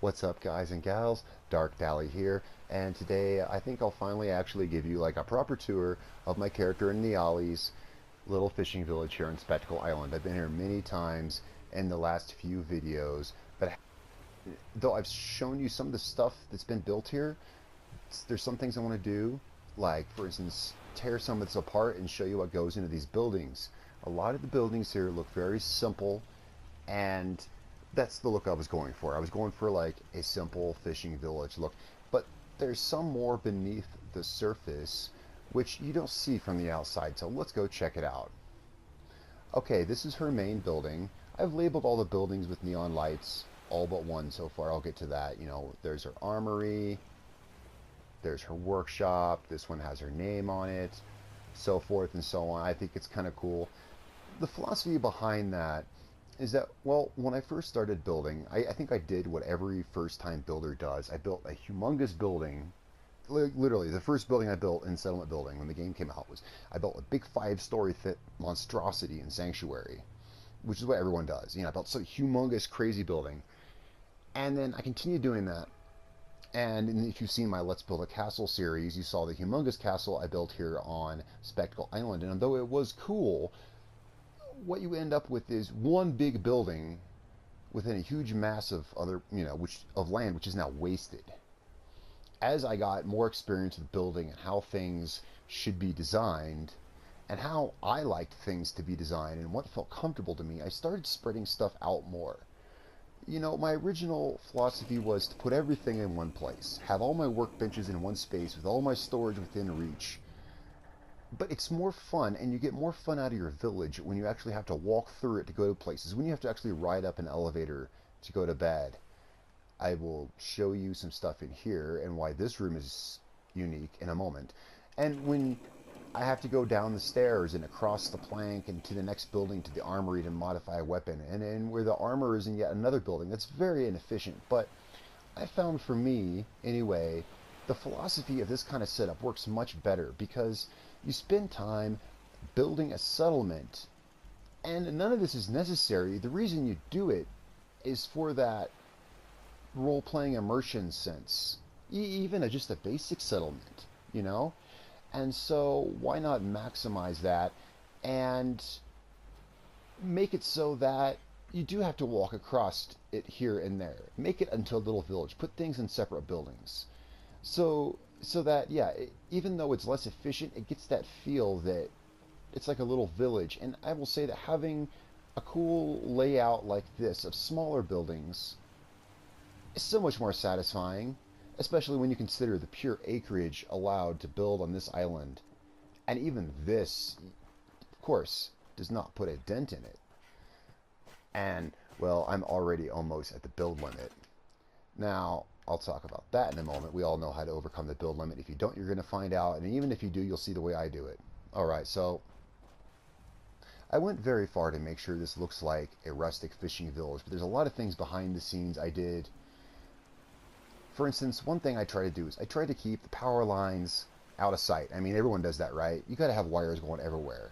What's up, guys and gals? Darkdally here, and today I think I'll finally actually give you like a proper tour of my character in Niali's little fishing village here in Spectacle Island. I've been here many times in the last few videos, but though I've shown you some of the stuff that's been built here, there's some things I want to do, like for instance, tear some of this apart and show you what goes into these buildings. A lot of the buildings here look very simple, and that's the look I was going for. I was going for like a simple fishing village look, but there's some more beneath the surface which you don't see from the outside, so let's go check it out. Okay, this is her main building. I've labeled all the buildings with neon lights, all but one so far. I'll get to that. You know, there's her armory, there's her workshop, this one has her name on it, so forth and so on. I think it's kind of cool. The philosophy behind that is that, well, when I first started building, I think I did what every first-time builder does. I built a humongous building. Literally, the first building I built in Settlement Building when the game came out was I built a big 5-story thick monstrosity in Sanctuary, which is what everyone does. You know, I built some humongous, crazy building. And then I continued doing that. And if you've seen my Let's Build a Castle series, you saw the humongous castle I built here on Spectacle Island. And though it was cool, what you end up with is one big building within a huge mass of other, of land which is now wasted. As I got more experience with building and how things should be designed and how I liked things to be designed and what felt comfortable to me, I started spreading stuff out more. You know, my original philosophy was to put everything in one place, have all my workbenches in one space with all my storage within reach. But it's more fun, and you get more fun out of your village when you actually have to walk through it to go to places, when you have to actually ride up an elevator to go to bed. I will show you some stuff in here and why this room is unique in a moment. And when I have to go down the stairs and across the plank and to the next building to the armory to modify a weapon, and where the armor is in yet another building, that's very inefficient. But I found, for me anyway, the philosophy of this kind of setup works much better because you spend time building a settlement, and none of this is necessary. The reason you do it is for that role-playing immersion sense, even just a basic settlement, you know? And so why not maximize that and make it so that you do have to walk across it here and there. Make it into a little village. Put things in separate buildings. So that, yeah, even though it's less efficient, it gets that feel that it's like a little village. And I will say that having a cool layout like this of smaller buildings is so much more satisfying, especially when you consider the pure acreage allowed to build on this island. And even this, of course, does not put a dent in it. And, well, I'm already almost at the build limit. Now, I'll talk about that in a moment. We all know how to overcome the build limit. If you don't, you're going to find out. And even if you do, you'll see the way I do it. Alright, so I went very far to make sure this looks like a rustic fishing village. But there's a lot of things behind the scenes I did. For instance, one thing I try to do is I try to keep the power lines out of sight. I mean, everyone does that, right? You got to have wires going everywhere.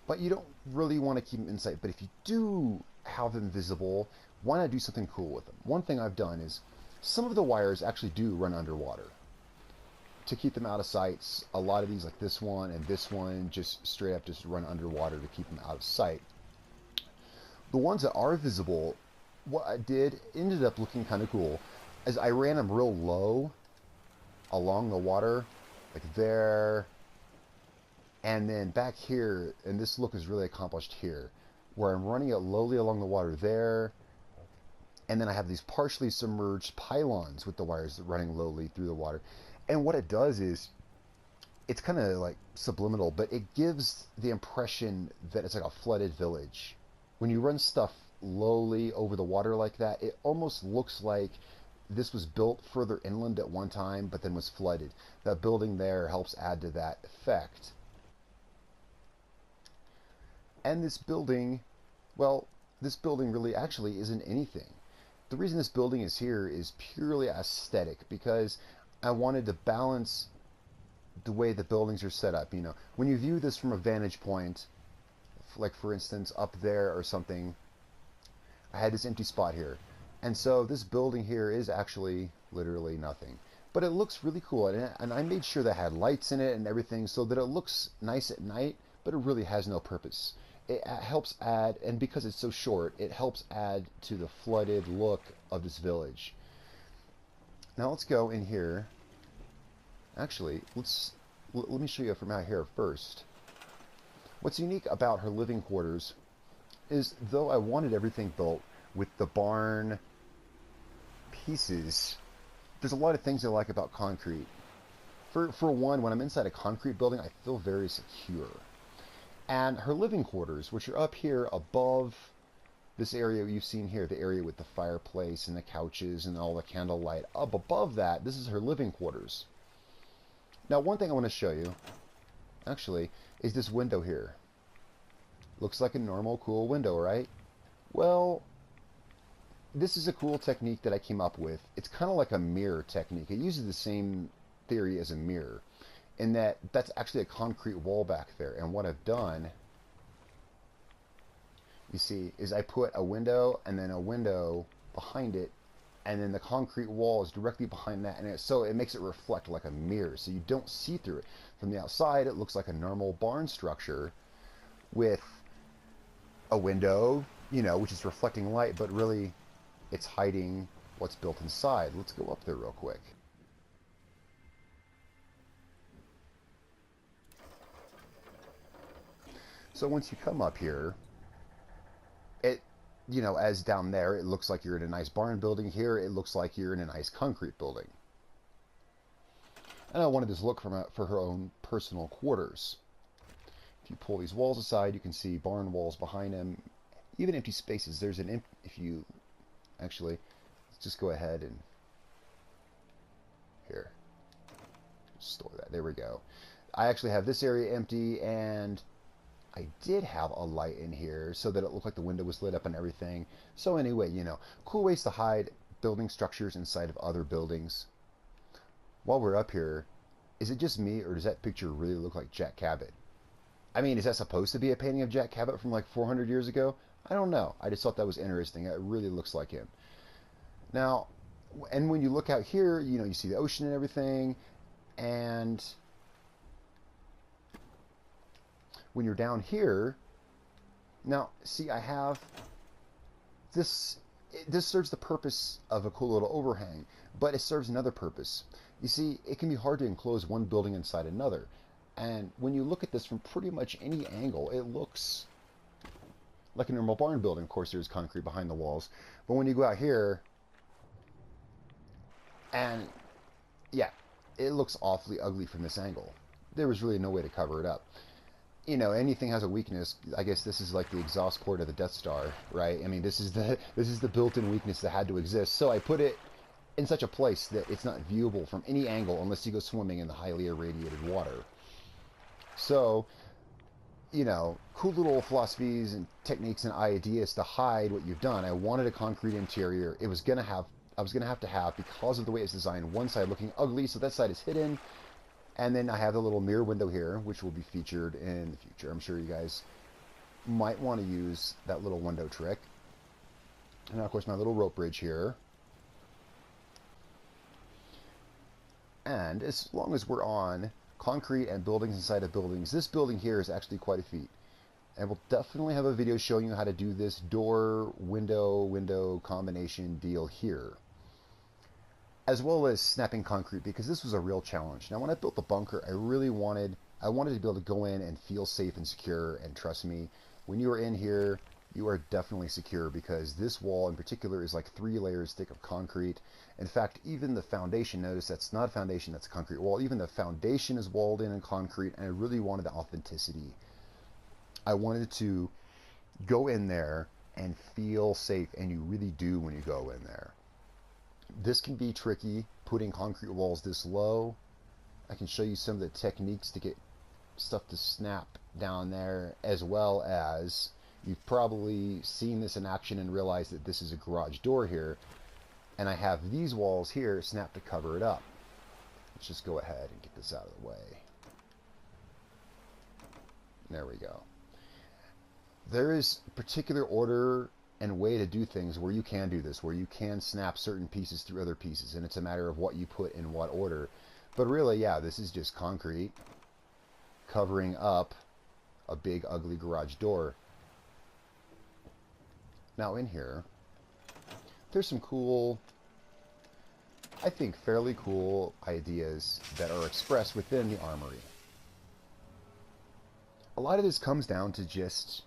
But you don't really want to keep them in sight. But if you do have them visible, why not do something cool with them? One thing I've done is some of the wires actually do run underwater. To keep them out of sight, a lot of these, like this one and this one, just straight up just run underwater to keep them out of sight. The ones that are visible, what I did ended up looking kind of cool, as I ran them real low along the water, like there, and then back here, and this look is really accomplished here, where I'm running it lowly along the water there, and then I have these partially submerged pylons with the wires running lowly through the water. And what it does is, it's kind of like subliminal, but it gives the impression that it's like a flooded village. When you run stuff lowly over the water like that, it almost looks like this was built further inland at one time, but then was flooded. That building there helps add to that effect. And this building, well, this building really actually isn't anything. The reason this building is here is purely aesthetic, because I wanted to balance the way the buildings are set up. You know, when you view this from a vantage point, like for instance up there or something, I had this empty spot here. And so this building here is actually literally nothing. But it looks really cool, and I made sure that it had lights in it and everything so that it looks nice at night, but it really has no purpose. It helps add, and because it's so short, it helps add to the flooded look of this village. Now let's go in here. Actually, let me show you from out here first. What's unique about her living quarters is, though I wanted everything built with the barn pieces, there's a lot of things I like about concrete. For one, when I'm inside a concrete building, I feel very secure. And her living quarters, which are up here above this area you've seen here, the area with the fireplace and the couches and all the candlelight, up above that, this is her living quarters. Now, one thing I want to show you, actually, is this window here. Looks like a normal, cool window, right? Well, this is a cool technique that I came up with. It's kind of like a mirror technique. It uses the same theory as a mirror, in that that's actually a concrete wall back there. And what I've done, you see, is I put a window and then a window behind it, and then the concrete wall is directly behind that, and so it makes it reflect like a mirror, so you don't see through it. From the outside, it looks like a normal barn structure with a window, you know, which is reflecting light, but really it's hiding what's built inside. Let's go up there real quick. So once you come up here, it, you know, as down there, it looks like you're in a nice barn building. Here, it looks like you're in a nice concrete building. And I wanted this look for her own personal quarters. If you pull these walls aside, you can see barn walls behind them, even empty spaces. There's an if you actually, let's just go ahead and here, store that. There we go. I actually have this area empty, and I did have a light in here so that it looked like the window was lit up and everything. So anyway, you know, cool ways to hide building structures inside of other buildings. While we're up here, is it just me, or does that picture really look like Jack Cabot? I mean, is that supposed to be a painting of Jack Cabot from like 400 years ago? I don't know. I just thought that was interesting. It really looks like him. Now, and when you look out here, you know, you see the ocean and everything, and when you're down here, now, see, I have this. This serves the purpose of a cool little overhang, but it serves another purpose. You see, it can be hard to enclose one building inside another. And when you look at this from pretty much any angle, it looks like a normal barn building. Of course, there's concrete behind the walls. But when you go out here, and yeah, it looks awfully ugly from this angle. There was really no way to cover it up. You know, anything has a weakness. I guess this is like the exhaust port of the Death Star, right? I mean, this is the built-in weakness that had to exist. So I put it in such a place that it's not viewable from any angle unless you go swimming in the highly irradiated water. So, you know, cool little philosophies and techniques and ideas to hide what you've done. I wanted a concrete interior. I was gonna have to have, because of the way it's designed, one side looking ugly, so that side is hidden. And then I have the little mirror window here, which will be featured in the future. I'm sure you guys might want to use that little window trick. And now, of course, my little rope bridge here. And as long as we're on concrete and buildings inside of buildings, this building here is actually quite a feat. And we'll definitely have a video showing you how to do this door, window combination deal here, as well as snapping concrete, because this was a real challenge. Now, when I built the bunker, I wanted to be able to go in and feel safe and secure, and trust me, when you are in here, you are definitely secure, because this wall in particular is like 3 layers thick of concrete. In fact, even the foundation, notice that's not a foundation, that's a concrete wall. Even the foundation is walled in concrete, and I really wanted the authenticity. I wanted to go in there and feel safe, and you really do when you go in there. This can be tricky, putting concrete walls this low. I can show you some of the techniques to get stuff to snap down there, as well as you've probably seen this in action and realized that this is a garage door here, and I have these walls here snapped to cover it up. Let's just go ahead and get this out of the way. There we go. There is a particular order and way to do things where you can do this, where you can snap certain pieces through other pieces, and it's a matter of what you put in what order. But really, yeah, this is just concrete covering up a big ugly garage door. Now in here, there's some cool, I think fairly cool ideas that are expressed within the Armory. A lot of this comes down to just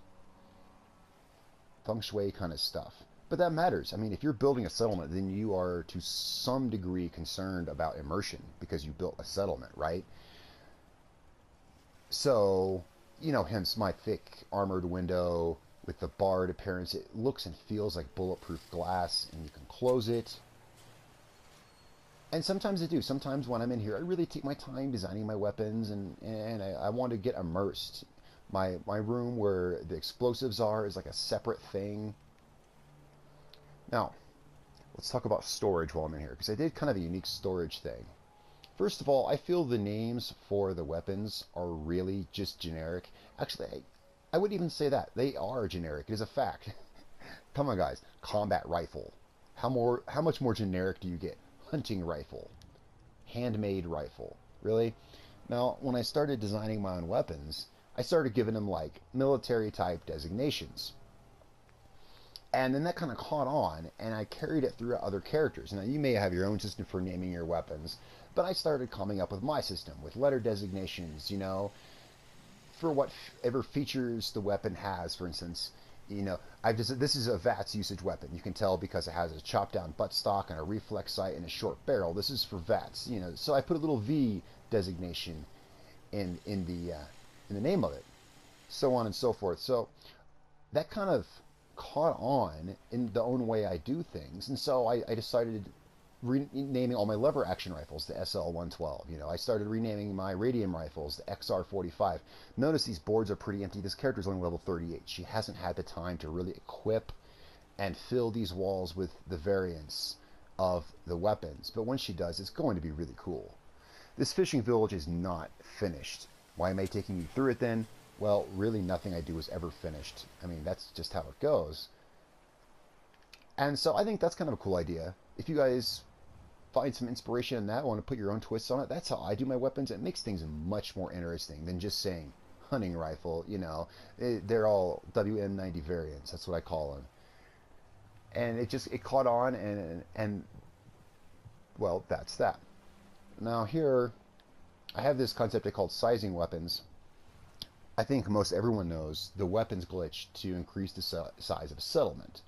feng shui kind of stuff. But that matters. I mean, if you're building a settlement, then you are to some degree concerned about immersion because you built a settlement, right? So, you know, hence my thick armored window with the barred appearance. It looks and feels like bulletproof glass, and you can close it. And sometimes I do. Sometimes when I'm in here, I really take my time designing my weapons, and I want to get immersed. My room where the explosives are is like a separate thing. Now, let's talk about storage while I'm in here, because I did kind of a unique storage thing. First of all, I feel the names for the weapons are really just generic. Actually, I wouldn't even say that. They are generic. It is a fact. Come on, guys. Combat rifle. How much more generic do you get? Hunting rifle. Handmade rifle. Really? Now, when I started designing my own weapons, I started giving them like military type designations. And then that kind of caught on, and I carried it through other characters. Now, you may have your own system for naming your weapons, but I started coming up with my system with letter designations, you know, for whatever features the weapon has. For instance, you know, this is a VATS usage weapon. You can tell because it has a chopped down buttstock and a reflex sight and a short barrel. This is for VATS, you know. So I put a little V designation in the name of it, so on and so forth. So that kind of caught on in the own way I do things, and so I decided renaming all my lever action rifles the SL-112. You know, I started renaming my radium rifles the XR-45. Notice these boards are pretty empty. This character's only level 38. She hasn't had the time to really equip and fill these walls with the variants of the weapons. But when she does, it's going to be really cool. This fishing village is not finished. Why am I taking you through it then? Well, really nothing I do is ever finished. I mean, that's just how it goes. And so I think that's kind of a cool idea. If you guys find some inspiration in that, want to put your own twists on it, that's how I do my weapons. It makes things much more interesting than just saying hunting rifle. You know, they're all WM90 variants. That's what I call them. And it caught on, and well, that's that. Now here, I have this concept I call sizing weapons. I think most everyone knows the weapons glitch to increase the size of a settlement.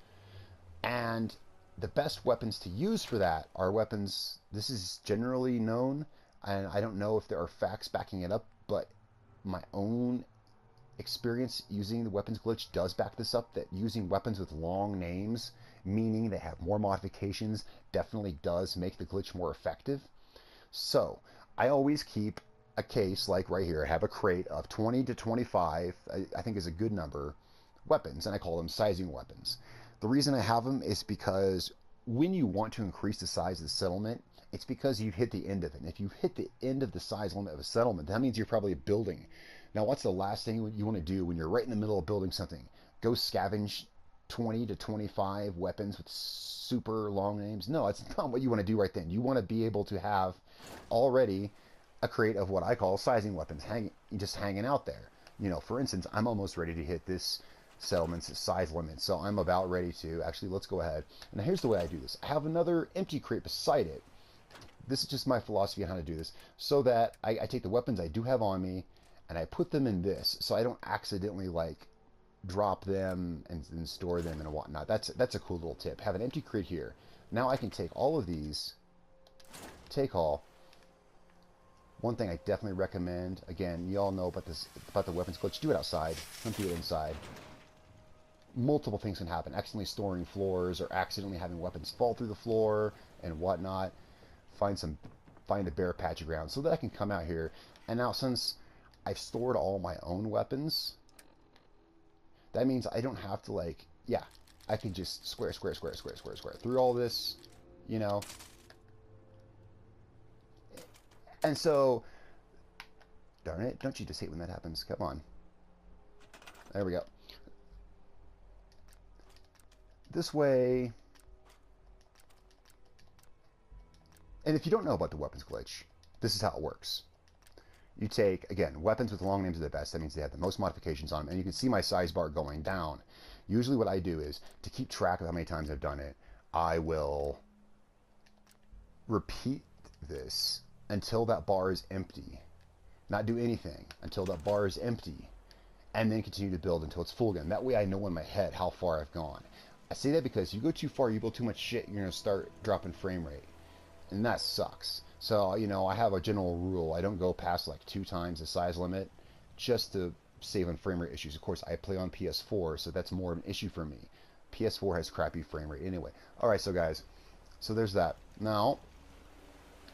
And the best weapons to use for that are weapons, this is generally known, and I don't know if there are facts backing it up, but my own experience using the weapons glitch does back this up, that using weapons with long names, meaning they have more modifications, definitely does make the glitch more effective. So, I always keep a case, like right here, I have a crate of 20 to 25, I think is a good number, weapons, and I call them sizing weapons. The reason I have them is because when you want to increase the size of the settlement, it's because you've hit the end of it. And if you hit the end of the size limit of a settlement, that means you're probably building. Now, what's the last thing you want to do when you're right in the middle of building something? Go scavenge 20 to 25 weapons with super long names? No, it's not what you want to do right then. You want to be able to have already a crate of what I call sizing weapons just hanging out there. You know, for instance, I'm almost ready to hit this settlement's size limit, so I'm about ready to, actually, let's go ahead. Now here's the way I do this. I have another empty crate beside it. This is just my philosophy on how to do this, so that I take the weapons I do have on me and I put them in this, so I don't accidentally like drop them and store them and whatnot. That's a cool little tip. Have an empty crate here. Now I can take all of these, take all. One thing I definitely recommend, again, you all know about the weapons glitch, do it outside, don't do it inside. Multiple things can happen. Accidentally storing floors, or accidentally having weapons fall through the floor and whatnot. Find a bare patch of ground so that I can come out here. And now, since I've stored all my own weapons, that means I don't have to, like, yeah, I can just square through all this, you know. And so, darn it, don't you just hate when that happens? Come on. There we go. This way, and if you don't know about the weapons glitch, this is how it works. You take, again, weapons with long names are the best. That means they have the most modifications on them. And you can see my size bar going down. Usually what I do is, to keep track of how many times I've done it, I will repeat this until that bar is empty. Not do anything until that bar is empty. And then continue to build until it's full again. That way I know in my head how far I've gone. I say that because you go too far, you build too much shit, you're going to start dropping frame rate. And that sucks. So, you know, I have a general rule. I don't go past like 2 times the size limit just to save on frame rate issues. Of course, I play on PS4, so that's more of an issue for me. PS4 has crappy frame rate anyway. Alright, so guys, so there's that. Now,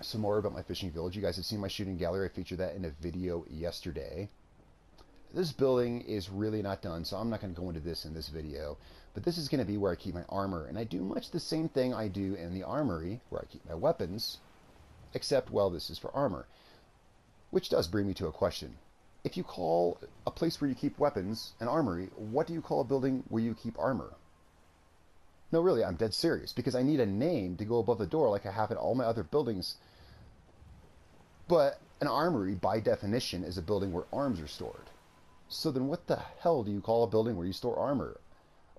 some more about my fishing village. You guys have seen my shooting gallery. I featured that in a video yesterday. This building is really not done, so I'm not going to go into this in this video. But this is going to be where I keep my armor. And I do much the same thing I do in the armory, where I keep my weapons. Except, well, this is for armor. Which does bring me to a question. If you call a place where you keep weapons an armory, what do you call a building where you keep armor? No, really, I'm dead serious. Because I need a name to go above the door like I have in all my other buildings. But an armory, by definition, is a building where arms are stored. So then what the hell do you call a building where you store armor?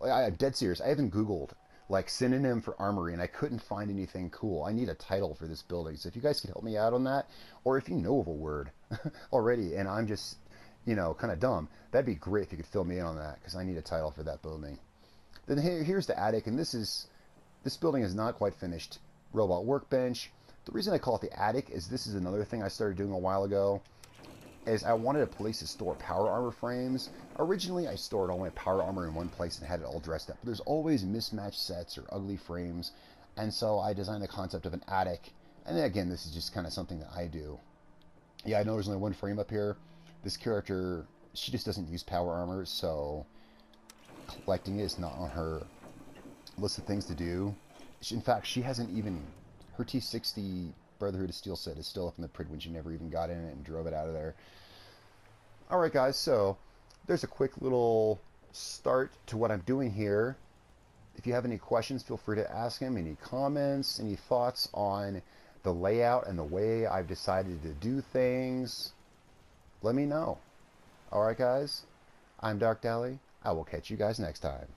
I'm dead serious. I haven't Googled like synonym for armory and I couldn't find anything cool. I need a title for this building. So if you guys could help me out on that, or if you know of a word already and I'm just, you know, kind of dumb, that'd be great if you could fill me in on that because I need a title for that building. Then here's the attic, and this building is not quite finished. Robot workbench. The reason I call it the attic is this is another thing I started doing a while ago. Is I wanted a place to store power armor frames. Originally, I stored all my power armor in one place and had it all dressed up. But there's always mismatched sets or ugly frames, and so I designed the concept of an attic. And then again, this is just kind of something that I do. Yeah, I know there's only one frame up here. This character, she just doesn't use power armor, so collecting it is not on her list of things to do. In fact, she hasn't even, her T60 Brotherhood of Steel set is still up in the prid when she never even got in it and drove it out of there. Alright guys, so there's a quick little start to what I'm doing here. If you have any questions, feel free to ask them. Any comments, any thoughts on the layout and the way I've decided to do things, let me know. Alright guys, I'm Darkdally. I will catch you guys next time.